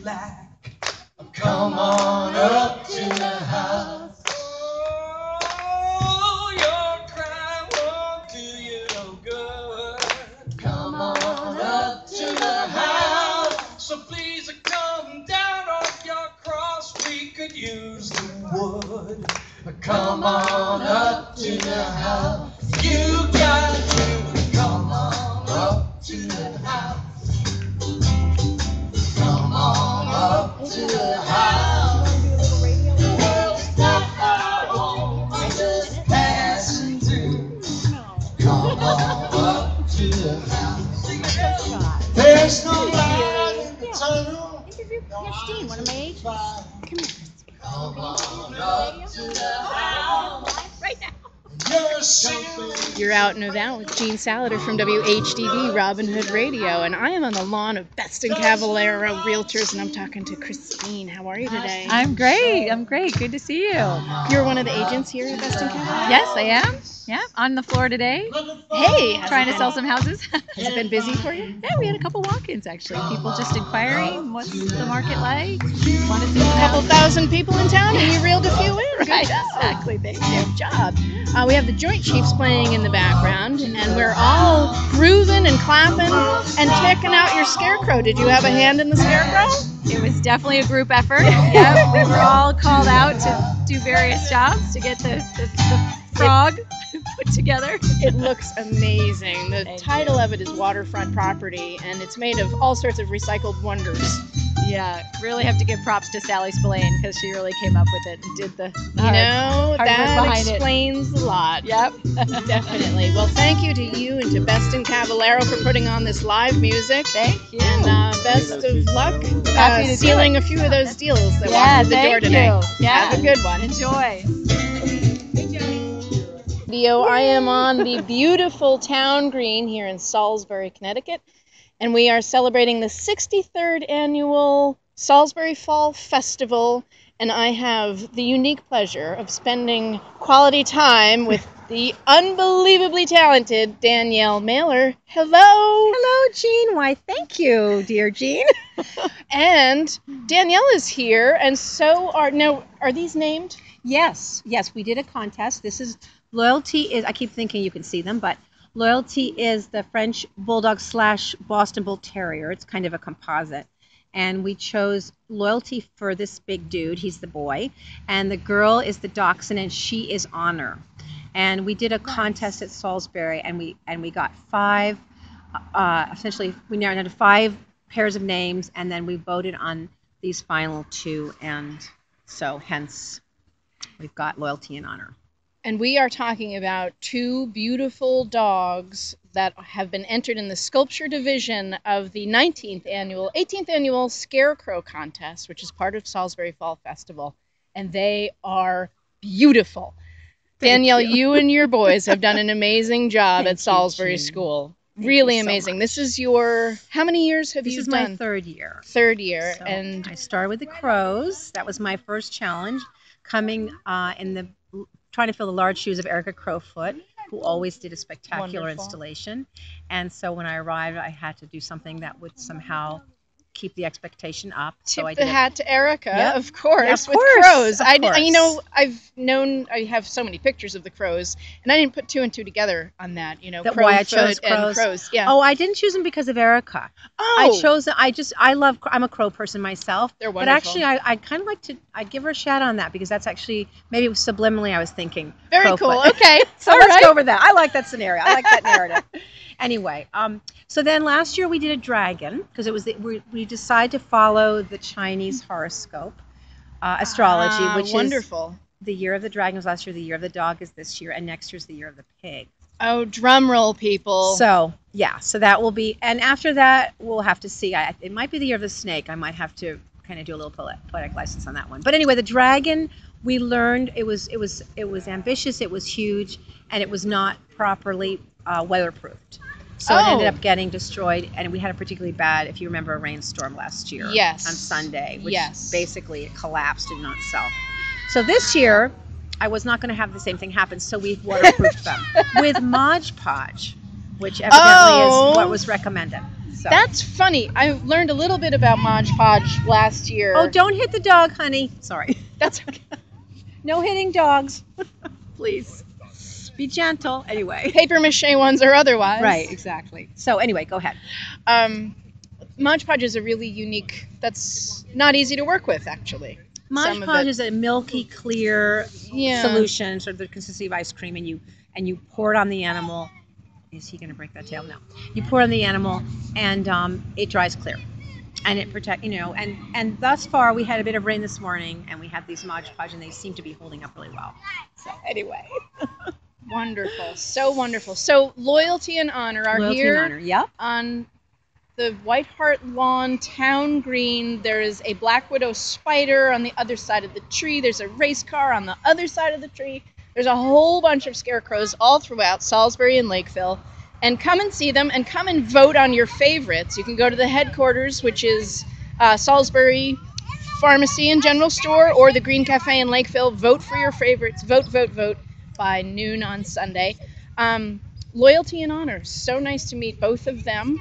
lack. Come on up to the house. Oh, your cry won't do you no good. Come on up to the house. So please come down off your cross. We could use the wood. Come on up to the house. You got to come on up to the house. Come on up to the house. We'll stop our home and just passing through. Come on up to the house. There's no light in the tunnel. Christine, one of my agents. Come here. Come on up to the house. Right now. You're out and about with Gene Saliter from WHDD Robin Hood Radio, and I am on the lawn of Best and Cavallaro Realtors, and I'm talking to Christine. How are you today? I'm great. Good to see you. You're one of the agents here at Best and Cavallaro? Yes, I am. Yeah, on the floor today. Hey, trying to sell some houses. Has it been busy for you? Yeah, we had a couple walk-ins actually. People just inquiring, what's the market like? Want to see A couple thousand people in town, and you reeled a few in. Right, exactly. Thank you. Good job. We have the Joint Chiefs playing in the background, and we're all grooving and clapping and checking out your scarecrow. Did you have a hand in the scarecrow? It was definitely a group effort. Yeah, we were all called out to do various jobs to get the frog put together. It looks amazing. The title of it is Waterfront Property, and it's made of all sorts of recycled wonders. Yeah, really have to give props to Sally Spillane because she really came up with it and did the hard work that behind explains a lot. Yep. Definitely. Well, thank you to you and to Best and Cavallaro for putting on this live music. Thank you. And best of luck Happy to sealing a few of those deals that walk through the door today. Yeah. Have a good one. Enjoy. I am on the beautiful town green here in Salisbury, Connecticut, and we are celebrating the 63rd annual Salisbury Fall Festival, and I have the unique pleasure of spending quality time with the unbelievably talented Danielle Mailer. Hello! Hello, Jean. Why, thank you, dear Jean. And Danielle is here, and so are these named? Yes, we did a contest. This is Loyalty is, I keep thinking you can see them, but Loyalty is the French Bulldog / Boston Bull Terrier. It's kind of a composite. And we chose Loyalty for this big dude. He's the boy. And the girl is the Dachshund, and she is Honor. And we did a contest at Salisbury, and we got 5, essentially we narrowed down to 5 pairs of names, and then we voted on these final 2, and so hence we've got Loyalty and Honor. And we are talking about 2 beautiful dogs that have been entered in the sculpture division of the 18th annual Scarecrow Contest, which is part of Salisbury Fall Festival. And they are beautiful. Danielle, you and your boys have done an amazing job at Salisbury School. Really amazing. This is your, how many years have you done? This is my 3rd year. 3rd year. So and I started with the crows. That was my first challenge, coming trying to fill the large shoes of Erica Crowfoot, who always did a spectacular installation. And so when I arrived, I had to do something that would somehow keep the expectation up. Tip so I the hat to Erica, of course, yeah, of with course, crows. of course. I have so many pictures of the crows, and I didn't put 2 and 2 together on that. Why I chose crows. Yeah. Oh, I didn't choose them because of Erica. Oh. I chose them. I'm a crow person myself. They're wonderful. But actually, I kind of like to, I give her a shout on that because that's actually, maybe subliminally I was thinking. Very Crowfoot. cool. Okay. So let's go over that. I like that scenario. I like that narrative. Anyway, so then last year we did a dragon because it was we decided to follow the Chinese horoscope astrology, which wonderful. Is the year of the dragon was last year, the year of the dog is this year, and next year's the year of the pig. Oh, drum roll, people. So yeah, so that will be, and after that we'll have to see. It might be the year of the snake. I might have to kind of do a little poetic license on that one. But anyway, the dragon, we learned it was ambitious, it was huge, and it was not properly weatherproofed. So it ended up getting destroyed, and we had a particularly bad, if you remember, a rainstorm last year. Yes. On Sunday, which yes. basically it collapsed and not sell. So this year, I was not going to have the same thing happen, so we waterproofed them with Mod Podge, which evidently is what was recommended. So. That's funny. I learned a little bit about Mod Podge last year. Oh, don't hit the dog, honey. Sorry. That's okay. No hitting dogs. Please. Be gentle. Anyway. Paper mache ones or otherwise. Right, exactly. So anyway, go ahead. Mod Podge is a really unique, that's not easy to work with, actually. Mod Podge is a milky, clear Yeah. solution, sort of the consistency of ice cream, and you pour it on the animal. Is he going to break that tail? No. You pour it on the animal, and it dries clear, and it protects. And thus far we had a bit of rain this morning, and we have these Mod Podge, and they seem to be holding up really well. So anyway, Wonderful. So wonderful. So Loyalty and Honor are Loyalty here and Honor, yep. on the White Hart Lawn Town Green. There is a black widow spider on the other side of the tree. There's a race car on the other side of the tree. There's a whole bunch of scarecrows all throughout Salisbury and Lakeville. And come and see them and come and vote on your favorites. You can go to the headquarters, which is Salisbury Pharmacy and General Store, or the Green Cafe in Lakeville. Vote for your favorites. Vote, vote, vote by noon on Sunday. Loyalty and Honor. So nice to meet both of them.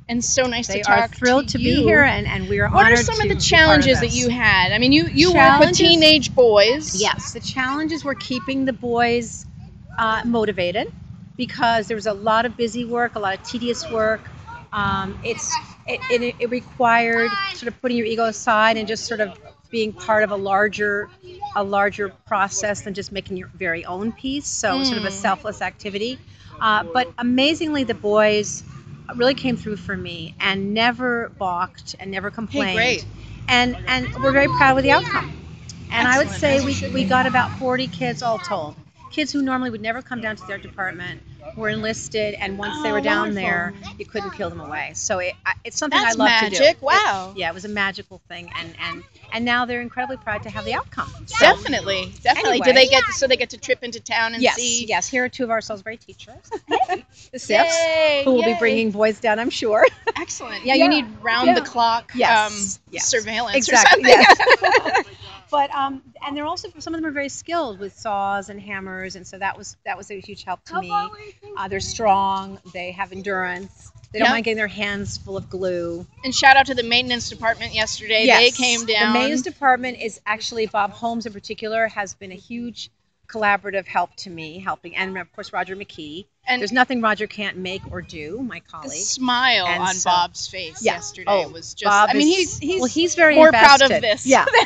And so nice They to talk are thrilled to be here, and we are What honored are some to of the be part challenges of that this. you had? I mean, you work with teenage boys. Yes, the challenges were keeping the boys motivated, because there was a lot of busy work, a lot of tedious work. It required sort of putting your ego aside and just sort of being part of a larger process than just making your very own piece. So sort of a selfless activity. But amazingly, the boys really came through for me and never balked and never complained. Hey, great. And we're very proud of the outcome. And I would Excellent. say we got about 40 kids all told. Kids who normally would never come down to their department were enlisted, and once they were down there, you couldn't peel them away. So it's something That's I love to do. magic. Wow. It was a magical thing, and now they're incredibly proud to have the outcome. So, Definitely. Anyway. Do they get to trip into town and yes, see? yes. Here are two of our Salisbury teachers, the Sips, Yay, who will be yay. bringing boys down, I'm sure. Excellent. Yeah, Yeah, you need round the clock Yes, yes. surveillance Exactly. or something. Yes. But and they're also, some of them are very skilled with saws and hammers, and so that was a huge help to me. They're strong. They have endurance. They don't Yep. mind getting their hands full of glue. And shout out to the maintenance department yesterday. Yes. They came down. The maintenance department is actually, Bob Holmes in particular has been a huge collaborative help to me, helping, and of course Roger McKee. And There's nothing Roger can't make or do, my the colleague. smile And on so- Bob's face Yeah. yesterday Oh, was just. Bob I mean, is- he's very more proud of invested. this Yeah. than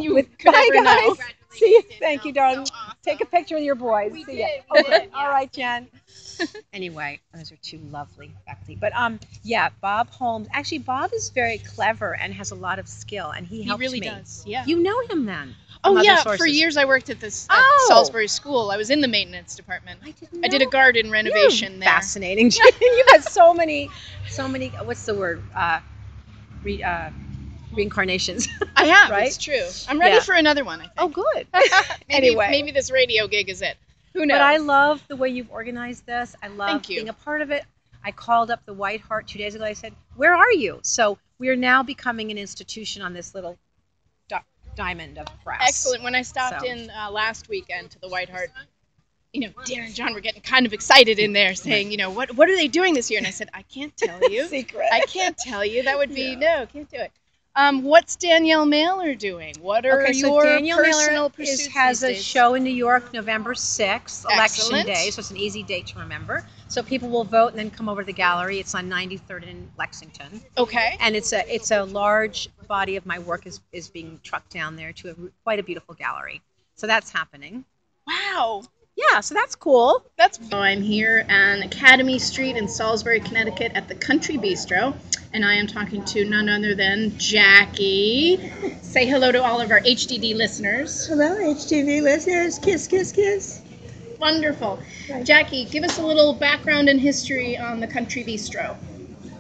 you could bye, ever know. guys. See you. Thank you, darling. Take a picture with your boys. We See did, ya. we Okay. did, All right, Jen. Anyway, those are two lovely faculty. But yeah, Bob Holmes. Actually, Bob is very clever and has a lot of skill, and he He helps really me. does. Yeah. You know him then? Oh from other yeah, for sources. years I worked at this at Oh. Salisbury School. I was in the maintenance department. I I did a garden renovation You're there. Fascinating. You had so many. What's the word? Reincarnations. I have. Right? It's true. I'm ready Yeah. for another one. I think. Oh, good. maybe, anyway. maybe this radio gig is it. Who knows? But I love the way you've organized this. I love Thank you. being a part of it. I called up the White Hart 2 days ago. I said, "Where are you?" So we are now becoming an institution on this little diamond of brass. Excellent. When I stopped So. in last weekend to the White Hart, Darren and John were getting kind of excited in there, saying, what are they doing this year? And I said, I can't tell you. Secret. I can't tell you. That would be no, can't do it. What's Danielle Mailer doing? What are Okay, so your Danielle personal Mailer pursuits has these a days? show in New York, November 6th, Election Excellent. Day, so it's an easy date to remember. So people will vote and then come over to the gallery. It's on 93rd in Lexington. Okay. And it's a large body of my work is being trucked down there to quite a beautiful gallery. So that's happening. Wow. Yeah, so that's cool. I'm here on Academy Street in Salisbury, Connecticut at the Country Bistro, and I am talking to none other than Jackie. Say hello to all of our HDD listeners. Hello, HTV listeners. Kiss, kiss, kiss. Wonderful. Right. Jackie, give us a little background and history on the Country Bistro.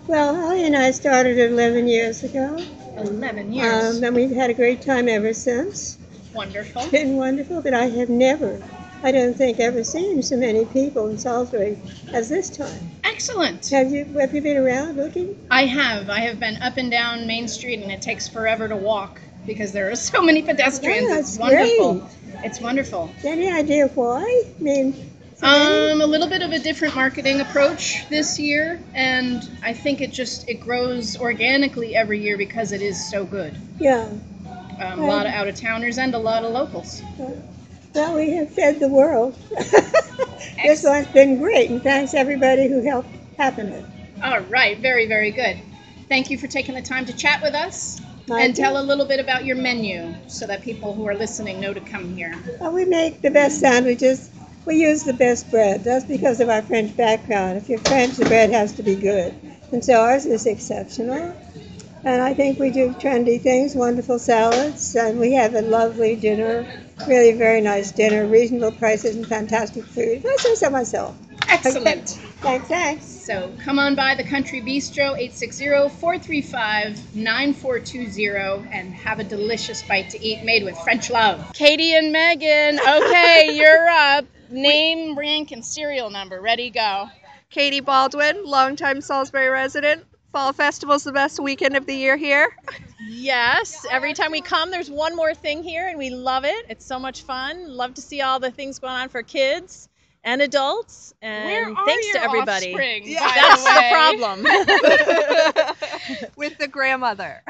Well, Holly and I started 11 years ago, 11 years. and we've had a great time ever since. Wonderful. It's been wonderful, but I have never, I don't think, ever seen so many people in Salisbury as this time. Excellent. Have you been around looking? I have been up and down Main Street, and it takes forever to walk because there are so many pedestrians. Yeah, It's it's wonderful. great. It's wonderful. Any idea why? I mean, So A little bit of a different marketing approach this year, and I think it grows organically every year because it is so good. yeah. A lot of out-of-towners and a lot of locals. Well, we have fed the world. This one's been great, and thanks everybody who helped happen it. All right, very, very good. Thank you for taking the time to chat with us My and tell pleasure. a little bit about your menu so that people who are listening know to come here. Well, we make the best sandwiches. We use the best bread. That's because of our French background. If you're French, the bread has to be good. And so ours is exceptional. And I think we do trendy things, wonderful salads, and we have a lovely dinner, really very nice dinner, reasonable prices and fantastic food. I say so myself. Excellent. Thanks. So come on by the Country Bistro, 860-435-9420, and have a delicious bite to eat made with French love. Katie and Megan, okay, you're up. Name, rank, and serial number. Ready, go. Katie Baldwin, longtime Salisbury resident. Fall Festival's the best weekend of the year here. Yes, every time we come, there's one more thing here, and we love it. It's so much fun. Love to see all the things going on for kids and adults. And Where are thanks your to everybody. offspring, Yeah. by That's the the way? problem. With the grandmother.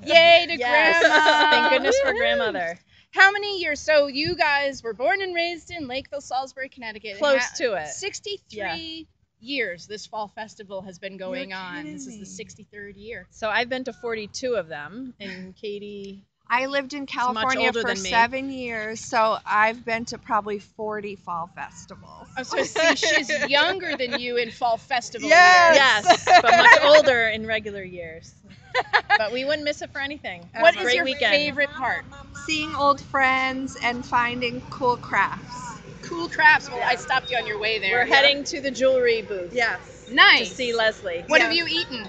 Yay to Yes. Grandma. Thank goodness for Woo-hoo. grandmother. How many years? So you guys were born and raised in Lakeville, Salisbury, Connecticut. Close to it. 63 years this fall festival has been going on. kidding This is me. the 63rd year. So I've been to 42 of them, and Katie, I lived in California older for than me. 7 years, so I've been to probably 40 fall festivals. Oh, so see, she's younger than you in fall festival Yes. years. yes, but much older in regular years. But we wouldn't miss it for anything. What It's a is great your weekend. favorite part? Seeing old friends and finding cool crafts. Cool crafts. Well, I stopped you on your way there. We're heading to the jewelry booth Yes. to Nice. see Leslie. What Yeah. have you eaten?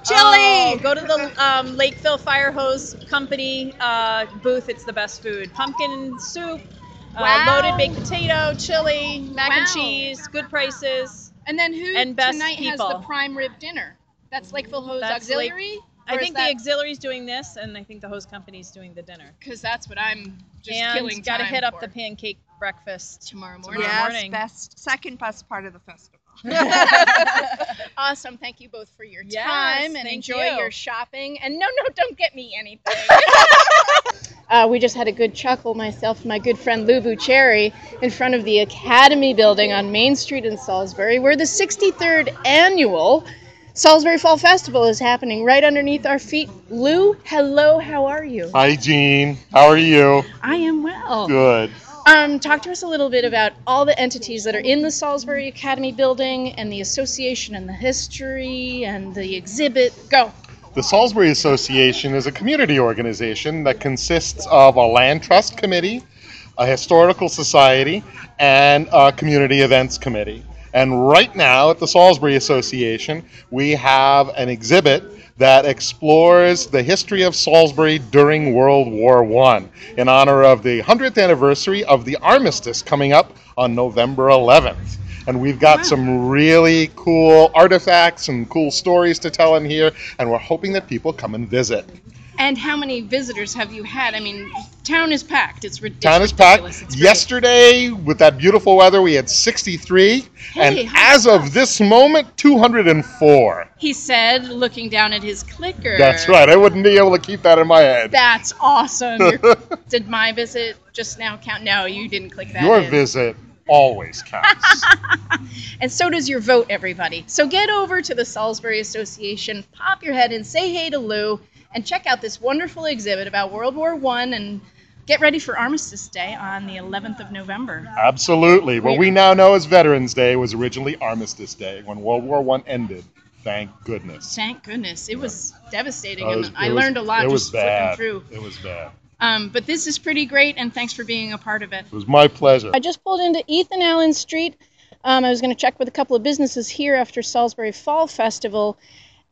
Chili! Oh, go to the Lakeville Fire Hose Company booth. It's the best food. Pumpkin soup, Wow. loaded baked potato, chili, mac and Wow. cheese, good prices. And then who And best tonight has the people. prime rib dinner? That's Lakeville Hose That's Auxiliary? I Or is think the that- auxiliary's doing this, and I think the hose company's doing the dinner. Because that's what I'm just And killing got to time hit up for the pancake breakfast. tomorrow morning. Tomorrow Yes, morning. second best part of the festival. Awesome. Thank you both for your Yes, time and thank enjoy you. your shopping. And no, don't get me anything. We just had a good chuckle, myself and my good friend Lou Bucherri, in front of the Academy building on Main Street in Salisbury, where the 63rd annual Salisbury Fall Festival is happening right underneath our feet. Lou, hello, how are you? Hi, Jean. How are you? I am well. Good. Talk to us a little bit about all the entities that are in the Salisbury Academy building and the association and the history and the exhibit. Go. The Salisbury Association is a community organization that consists of a land trust committee, a historical society, and a community events committee. And right now at the Salisbury Association, we have an exhibit that explores the history of Salisbury during World War I in honor of the 100th anniversary of the armistice coming up on November 11th. And we've got some really cool artifacts and cool stories to tell in here, and we're hoping that people come and visit. And how many visitors have you had? I mean, town is packed. It's ridiculous. Town is packed. It's great. Yesterday, with that beautiful weather, we had 63, and Hey, as of this moment, 204. He said, looking down at his clicker. That's right. I wouldn't be able to keep that in my head. That's awesome. Did my visit just now count? No, you didn't click that Your in. visit always counts. And so does your vote, everybody. So get over to the Salisbury Association, pop your head in, say hey to Lou, and check out this wonderful exhibit about World War I and get ready for Armistice Day on the 11th of November. Absolutely. What we now know as Veterans Day was originally Armistice Day when World War I ended. Thank goodness. Thank goodness. It was devastating, It was- and I it was- learned a lot it was just flipping bad. through. It was bad. But this is pretty great, and thanks for being a part of it. It was my pleasure. I just pulled into Ethan Allen Street. I was going to check with a couple of businesses here after Salisbury Fall Festival,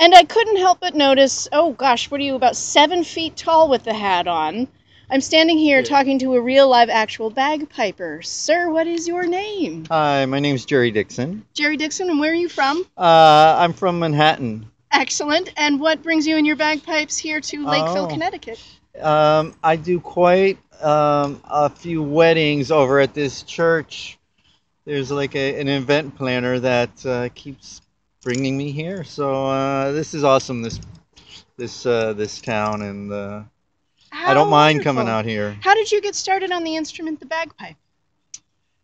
and I couldn't help but notice, oh gosh, what are you, about 7 feet tall with the hat on? I'm standing here talking to a real live actual bagpiper. Sir, what is your name? Hi, my name's Jerry Dixon. Jerry Dixon, and where are you from? I'm from Manhattan. Excellent. And what brings you and your bagpipes here to Lakeville, Oh. Connecticut? I do quite a few weddings over at this church there's like an event planner that keeps bringing me here. So this is awesome. This town, and I don't mind coming out here. How did you get started on the instrument, the bagpipe?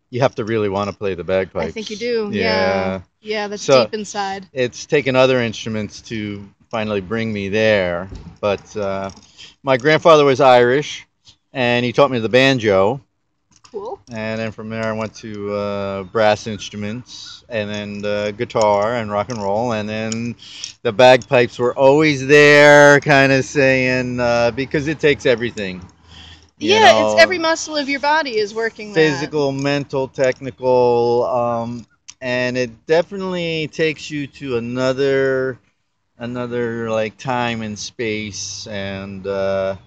You have to really want to play the bagpipes. I think you do. Yeah. Yeah, that's So, deep inside. It's taken other instruments to finally bring me there. But my grandfather was Irish, and he taught me the banjo. Cool. And then from there, I went to brass instruments, and then guitar and rock and roll. And then the bagpipes were always there, kind of saying, because it takes everything. You know, It's every muscle of your body is working. physical, mental, technical, and it definitely takes you to another like time and space, and I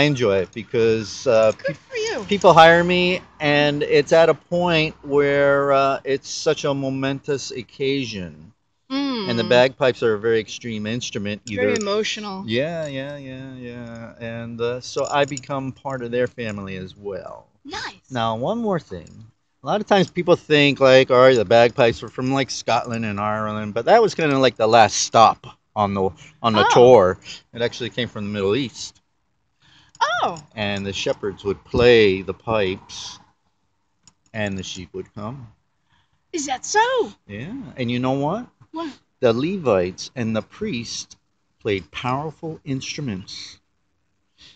enjoy it because Good for you. people hire me, and it's at a point where it's such a momentous occasion, and the bagpipes are a very extreme instrument. Very emotional. Yeah, and so I become part of their family as well. Nice. Now, one more thing. A lot of times people think like, all right, the bagpipes were from like Scotland and Ireland, but that was kind of like the last stop on the tour. It actually came from the Middle East. Oh. And the shepherds would play the pipes, and the sheep would come. Is that so? Yeah, and you know what? What? The Levites and the priests played powerful instruments.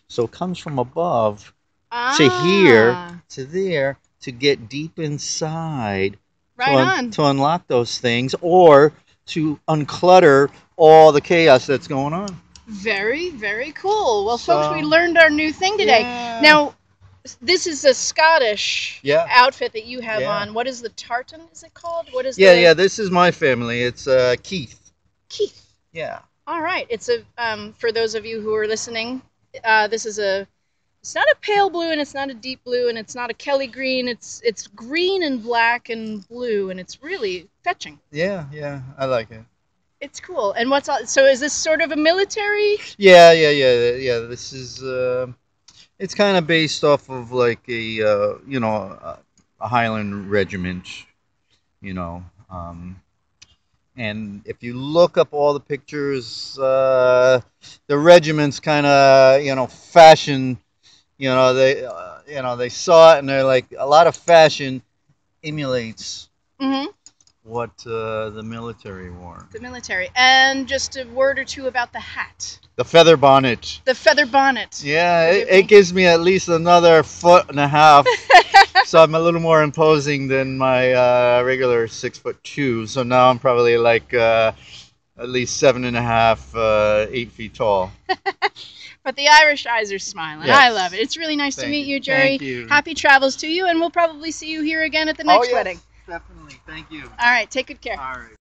So it comes from above to here, to there, to get deep inside, to unlock those things, or to unclutter all the chaos that's going on. Very, very cool. Well, folks, we learned our new thing today. Yeah. Now, this is a Scottish outfit that you have on. What is the tartan, is it called? What is Yeah, this is my family. It's Keith. Keith. Yeah. All right. It's a for those of you who are listening, this is it's not a pale blue, and it's not a deep blue, and it's not a Kelly green. It's green and black and blue, and it's really fetching. Yeah, I like it. It's cool. And so is this sort of a military? Yeah. This is it's kind of based off of like a Highland regiment, and if you look up all the pictures, the regiments kind of fashion, they saw it, and they're like, a lot of fashion emulates what the military wore. The military. And just a word or two about the hat. The feather bonnet. The feather bonnet. Yeah, it gives me at least another 1.5 feet. So I'm a little more imposing than my regular 6'2". So now I'm probably like at least 7.5, 8 feet tall. But the Irish eyes are smiling. Yes. I love it. It's really nice to meet you, Jerry. Thank you. Happy travels to you, and we'll probably see you here again at the next wedding. Definitely. Thank you. All right. Take good care. All right.